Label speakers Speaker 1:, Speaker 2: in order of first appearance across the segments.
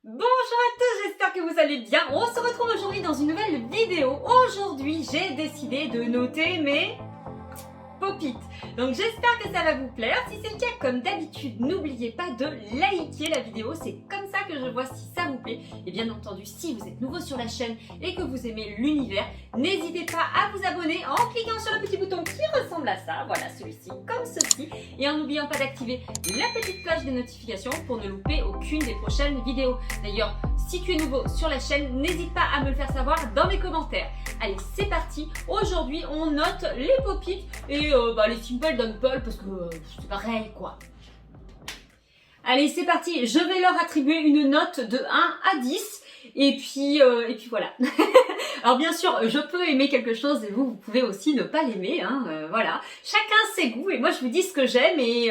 Speaker 1: Bonjour à tous, j'espère que vous allez bien. On se retrouve aujourd'hui dans une nouvelle vidéo. Aujourd'hui, j'ai décidé de noter mes pop-it. Donc j'espère que ça va vous plaire. Si c'est le cas, comme d'habitude, n'oubliez pas de liker la vidéo. C'est comme ça que je vois si ça vous plaît. Et bien entendu, si vous êtes nouveau sur la chaîne et que vous aimez l'univers, n'hésitez pas à vous abonner en cliquant sur le petit bouton qui ressemble à ça. Voilà, celui-ci comme ceci. Et en n'oubliant pas d'activer la petite cloche des notifications pour ne louper aucune des prochaines vidéos. D'ailleurs, si tu es nouveau sur la chaîne, n'hésite pas à me le faire savoir dans mes commentaires. Allez, c'est parti. Aujourd'hui, on note les pop-it et les Simple Dimple parce que c'est pareil quoi. Allez, c'est parti. Je vais leur attribuer une note de 1 à 10 et puis voilà. Alors bien sûr, je peux aimer quelque chose et vous pouvez aussi ne pas l'aimer. Hein, voilà. Chacun ses goûts et moi je vous dis ce que j'aime et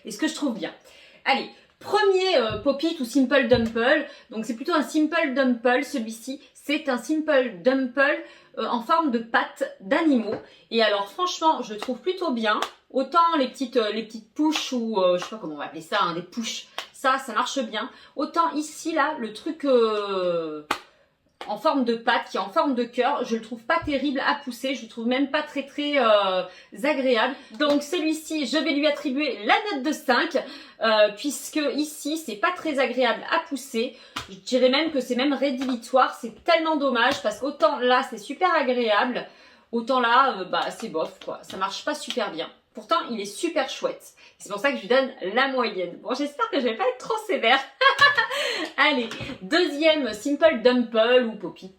Speaker 1: ce que je trouve bien. Allez. Premier pop-it ou Simple Dimple, donc c'est plutôt un Simple Dimple, celui-ci, c'est un Simple Dimple en forme de pattes d'animaux. Et alors franchement, je le trouve plutôt bien. Autant les petites push ou je sais pas comment on va appeler ça, hein, des push, ça marche bien. Autant ici là, le truc en forme de patte, qui est en forme de cœur, je le trouve pas terrible à pousser, je le trouve même pas très agréable. Donc celui-ci, je vais lui attribuer la note de 5, puisque ici, c'est pas très agréable à pousser. Je dirais même que c'est même rédhibitoire, c'est tellement dommage, parce qu'autant là, c'est super agréable, autant là, c'est bof, quoi. Ça marche pas super bien. Pourtant, il est super chouette. C'est pour ça que je lui donne la moyenne. Bon, j'espère que je vais pas être trop sévère. Allez, deuxième Simple Dimple ou Poppy.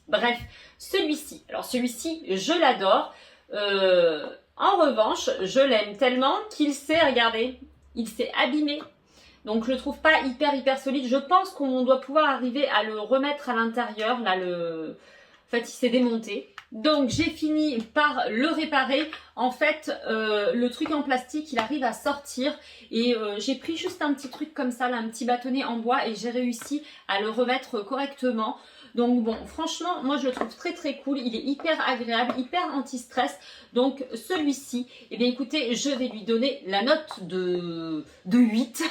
Speaker 1: Bref, celui-ci. Alors celui-ci, je l'adore. En revanche, je l'aime tellement qu'il s'est, regardez, il s'est abîmé. Donc je le trouve pas hyper solide. Je pense qu'on doit pouvoir arriver à le remettre à l'intérieur. Là, en fait, il s'est démonté. Donc j'ai fini par le réparer. En fait, le truc en plastique, il arrive à sortir. Et j'ai pris juste un petit truc comme ça, là, un petit bâtonnet en bois. Et j'ai réussi à le remettre correctement. Donc bon, franchement, moi je le trouve très cool. Il est hyper agréable, hyper anti-stress. Donc celui-ci, eh bien écoutez, je vais lui donner la note de 8.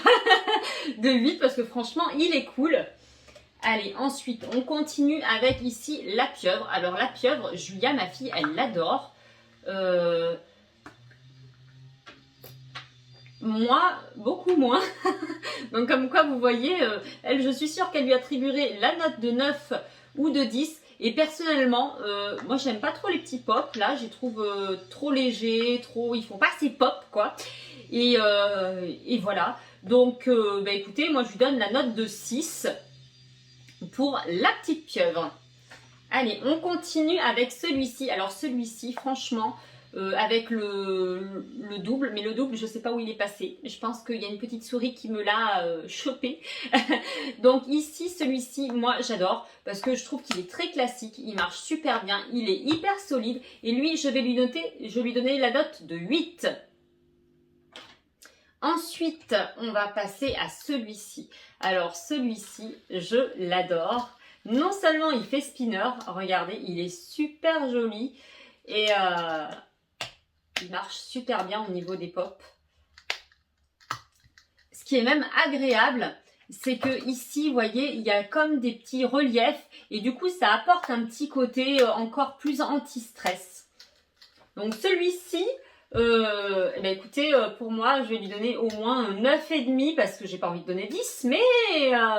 Speaker 1: De 8 parce que franchement, il est cool. Allez, ensuite, on continue avec ici la pieuvre. Alors la pieuvre, Julia, ma fille, elle l'adore. Moi, beaucoup moins. Donc comme quoi, vous voyez, elle, je suis sûre qu'elle lui attribuerait la note de 9 ou de 10. Et personnellement, moi, j'aime pas trop les petits pops. Là, je les trouve trop légers, ils font pas assez pop, quoi. Et voilà. Donc, écoutez, moi, je lui donne la note de 6. Pour la petite pieuvre. Allez, on continue avec celui-ci. Alors celui-ci, franchement, avec le double, mais le double, je ne sais pas où il est passé. Je pense qu'il y a une petite souris qui me l'a chopé. Donc ici, celui-ci, moi j'adore parce que je trouve qu'il est très classique. Il marche super bien, il est hyper solide. Et lui, je vais lui donner la note de 8. Ensuite, on va passer à celui-ci. Alors, celui-ci, je l'adore. Non seulement il fait spinner, regardez, il est super joli et il marche super bien au niveau des pops. Ce qui est même agréable, c'est que ici, vous voyez, il y a comme des petits reliefs et du coup, ça apporte un petit côté encore plus anti-stress. Donc, celui-ci... écoutez, pour moi, je vais lui donner au moins un 9,5 parce que j'ai pas envie de donner 10. Mais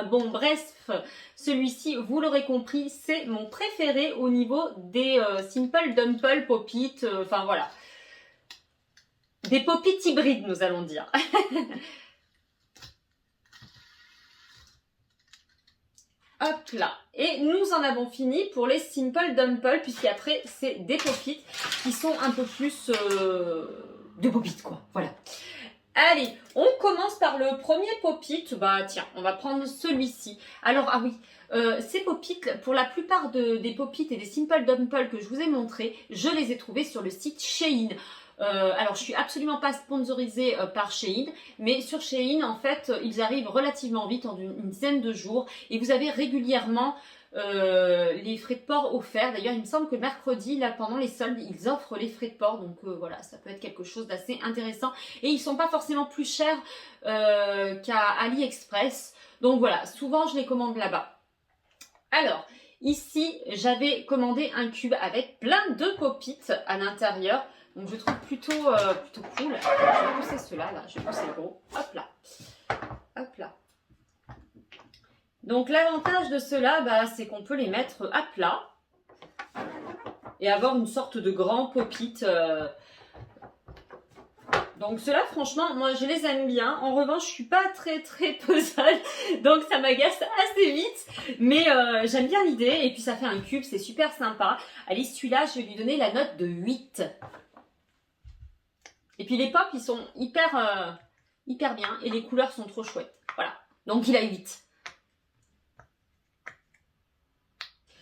Speaker 1: bon, bref, celui-ci, vous l'aurez compris, c'est mon préféré au niveau des Simple Dimple Pop-it. Enfin, voilà. Des Pop-it hybrides, nous allons dire. Hop là. Et nous en avons fini pour les Simple Dimple, puisqu'après, c'est des pop-it qui sont un peu plus de pop-it, quoi. Voilà. Allez, on commence par le premier pop-it. Tiens, on va prendre celui-ci. Alors, ah oui, ces pop-it, pour la plupart des pop-it et des Simple Dimple que je vous ai montrés, je les ai trouvés sur le site Shein. Alors, je suis absolument pas sponsorisée par Shein, mais sur Shein, en fait, ils arrivent relativement vite, en une dizaine de jours, et vous avez régulièrement les frais de port offerts. D'ailleurs, il me semble que mercredi, là, pendant les soldes, ils offrent les frais de port, donc voilà, ça peut être quelque chose d'assez intéressant. Et ils sont pas forcément plus chers qu'à AliExpress. Donc voilà, souvent je les commande là-bas. Alors, ici, j'avais commandé un cube avec plein de pop-it à l'intérieur. Donc je trouve plutôt cool. Je vais pousser ceux-là, là. Je vais pousser le gros. Hop là. Hop là. Donc l'avantage de ceux-là, bah, c'est qu'on peut les mettre à plat. Et avoir une sorte de grand pop-it. Donc ceux-là, franchement, moi je les aime bien. En revanche, je suis pas très puzzle, donc ça m'agace assez vite. Mais j'aime bien l'idée. Et puis ça fait un cube, c'est super sympa. Allez, celui-là, je vais lui donner la note de 8. Et puis les pops, ils sont hyper bien. Et les couleurs sont trop chouettes. Voilà, donc il a 8.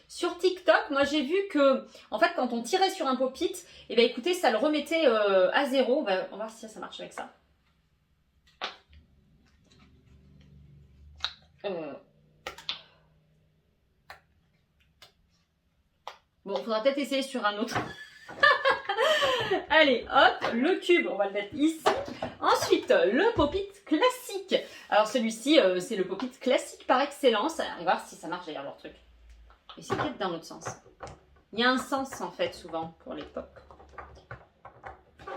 Speaker 1: Sur TikTok, moi j'ai vu que, en fait, quand on tirait sur un pop-it, eh ben, écoutez, ça le remettait à 0. On va voir si ça marche avec ça. Bon, il faudra peut-être essayer sur un autre. Allez, hop, le cube, on va le mettre ici. Ensuite, le pop-it classique. Alors celui-ci, c'est le pop-it classique par excellence. On va voir si ça marche d'ailleurs leur truc. Et c'est peut-être dans l'autre sens. Il y a un sens en fait souvent pour les pop.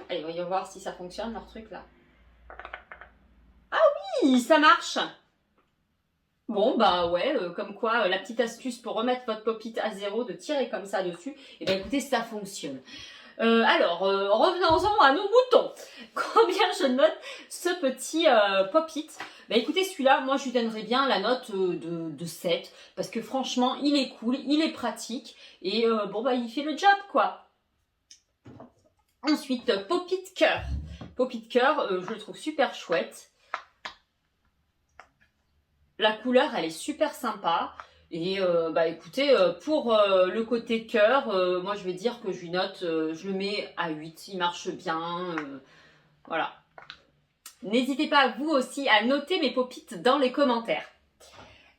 Speaker 1: Allez, voyons voir si ça fonctionne leur truc là. Ah oui, ça marche. Bon bah ouais, comme quoi la petite astuce pour remettre votre pop-it à 0, de tirer comme ça dessus, et bien écoutez, ça fonctionne. Alors, revenons-en à nos boutons. Combien je note ce petit pop-it? Bah écoutez, celui-là, moi je lui donnerais bien la note de 7. Parce que franchement, il est cool, il est pratique. Et bon, bah il fait le job, quoi. Ensuite, pop-it cœur. Pop-it cœur, je le trouve super chouette. La couleur, elle est super sympa. Et bah écoutez, pour le côté cœur, moi je vais dire que je lui note, je le mets à 8, il marche bien, voilà. N'hésitez pas vous aussi à noter mes pop-it dans les commentaires.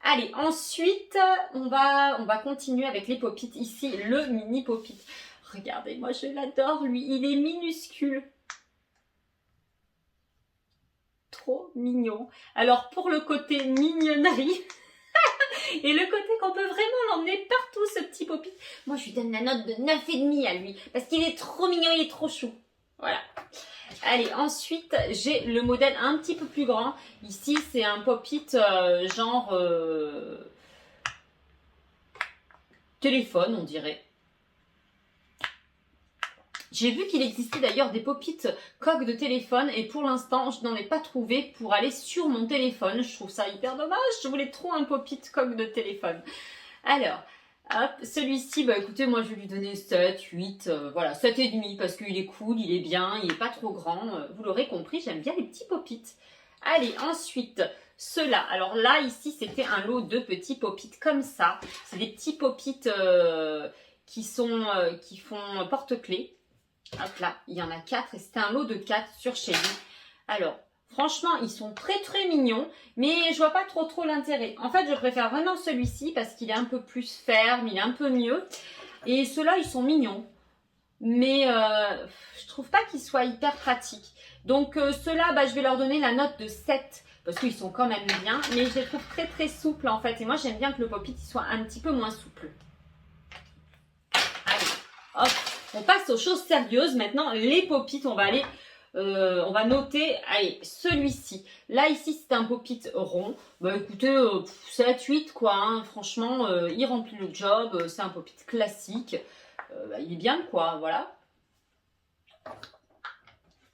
Speaker 1: Allez, ensuite, on va continuer avec les pop-it ici, le mini pop-it. Regardez, moi je l'adore, lui, il est minuscule. Trop mignon. Alors pour le côté mignonnerie... Et le côté qu'on peut vraiment l'emmener partout, ce petit pop-it. Moi, je lui donne la note de 9,5 à lui. Parce qu'il est trop mignon, il est trop chou. Voilà. Allez, ensuite, j'ai le modèle un petit peu plus grand. Ici, c'est un pop-it genre téléphone, on dirait. J'ai vu qu'il existait d'ailleurs des pop-it coques de téléphone et pour l'instant, je n'en ai pas trouvé pour aller sur mon téléphone. Je trouve ça hyper dommage. Je voulais trop un pop-it coque de téléphone. Alors, hop, celui-ci, bah écoutez, moi je vais lui donner 7, 8, voilà, 7,5 parce qu'il est cool, il est bien, il n'est pas trop grand. Vous l'aurez compris, j'aime bien les petits pop-it. Allez, ensuite, ceux-là. Alors là, ici, c'était un lot de petits pop-it comme ça. C'est des petits pop-it qui font porte-clés. Hop là, il y en a 4 et c'était un lot de 4 sur chez lui. Alors, franchement, ils sont très mignons, mais je vois pas trop l'intérêt. En fait, je préfère vraiment celui-ci parce qu'il est un peu plus ferme, il est un peu mieux. Et ceux-là, ils sont mignons, mais je trouve pas qu'ils soient hyper pratiques. Donc ceux-là, bah, je vais leur donner la note de 7 parce qu'ils sont quand même bien, mais je les trouve très souples en fait. Et moi, j'aime bien que le pop-it soit un petit peu moins souple. Allez, hop. On passe aux choses sérieuses. Maintenant, les pop-it, on va noter, allez, celui-ci. Là, ici, c'est un pop-it rond. Bah, écoutez, 7, 8, quoi. Hein. Franchement, il remplit le job. C'est un pop-it classique. Bah, il est bien, quoi. Voilà.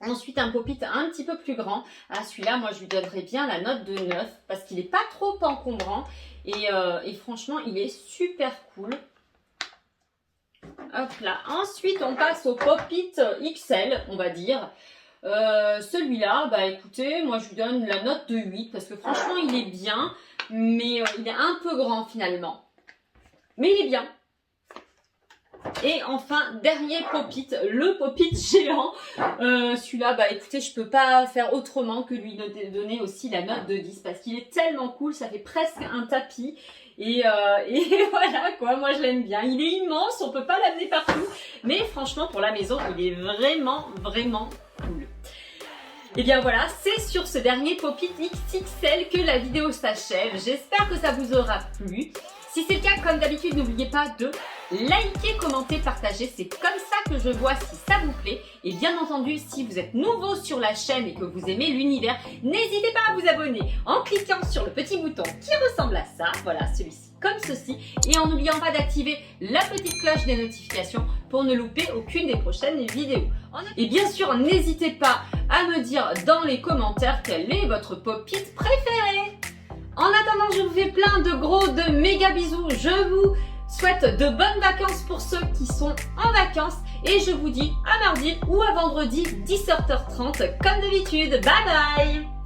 Speaker 1: Ensuite, un pop-it un petit peu plus grand. Ah, celui-là, moi, je lui donnerais bien la note de 9 parce qu'il n'est pas trop encombrant. Et franchement, il est super cool. Hop là. Ensuite, on passe au pop-it XL, on va dire. Celui-là, bah écoutez, moi je lui donne la note de 8 parce que franchement, il est bien, mais il est un peu grand finalement. Mais il est bien. Et enfin, dernier pop-it, le pop-it géant. Celui-là, bah écoutez, je peux pas faire autrement que lui donner aussi la note de 10 parce qu'il est tellement cool, ça fait presque un tapis. Et voilà quoi, moi je l'aime bien. Il est immense, on peut pas l'amener partout. Mais franchement, pour la maison, il est vraiment cool. Et bien voilà, c'est sur ce dernier Pop-it XXL que la vidéo s'achève. J'espère que ça vous aura plu. Si c'est le cas, comme d'habitude, n'oubliez pas de liker, commenter, partager. C'est comme ça que je vois si ça vous plaît. Et bien entendu, si vous êtes nouveau sur la chaîne et que vous aimez l'univers, n'hésitez pas à vous abonner en cliquant sur le petit bouton qui ressemble à ça. Voilà, celui-ci, comme ceci. Et en n'oubliant pas d'activer la petite cloche des notifications pour ne louper aucune des prochaines vidéos. Et bien sûr, n'hésitez pas à me dire dans les commentaires quel est votre pop-it préféré. En attendant, je vous fais plein de gros, de méga bisous. Je vous souhaite de bonnes vacances pour ceux qui sont en vacances. Et je vous dis à mardi ou à vendredi 17h30 comme d'habitude. Bye bye!